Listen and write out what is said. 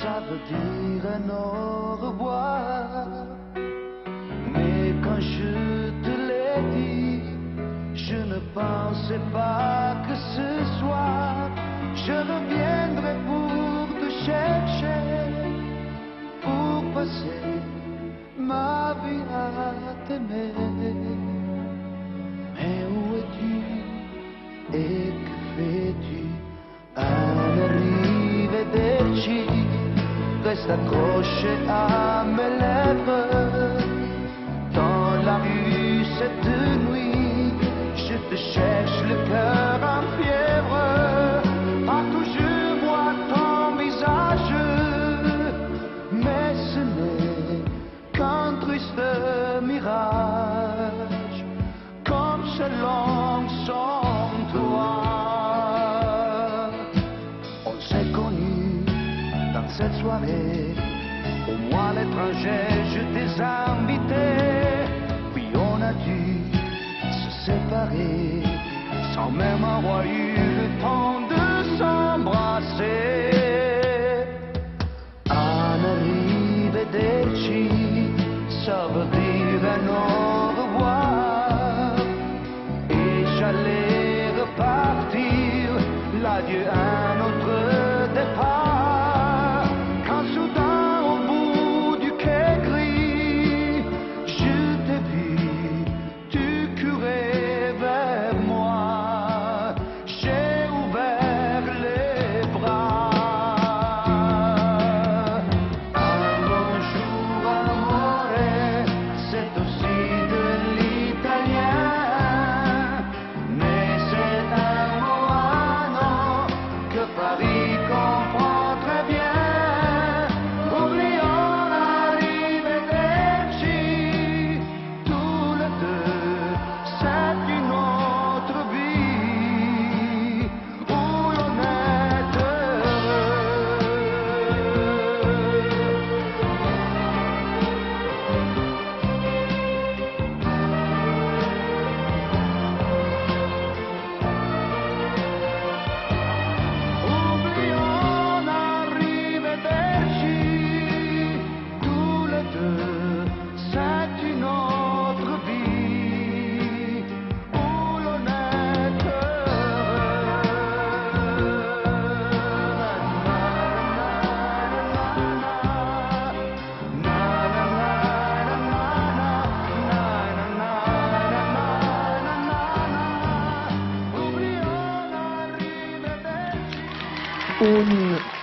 ça veut dire un au revoir. Mais quand je te l'ai dit, je ne pensais pas que ce soir je reviendrai pour te chercher, pour passer ma vie à t'aimer. Mais où es-tu et que fais-tu? Arrivederci, reste accroché à mes lèvres. Dans la rue cette nuit, je te cherche le cœur en fièvre. Partout je vois ton visage, mais ce n'est qu'un triste mirage, comme selon son toi. On s'est connus dans cette soirée, au moi l'étranger je t'ai invité, puis on a dû se séparer, sans même avoir eu le temps de s'embrasser. Arrivederci, ça veut dire un au revoir, et j'allais repartir, l'adieu à notre départ, quand soudain au bout du quai gris, je t'ai vu, tu courais vers moi, j'ai ouvert les bras. Un bonjour amore, c'est aussi de l'italien, mais c'est un Moano que Paris comprend très bien. Oublions arrivederci, tous les deux, c'est une autre vie où l'on est heureux. Oublions arrivederci, tous les deux, c'est une autre vie où l'on est heureux. Un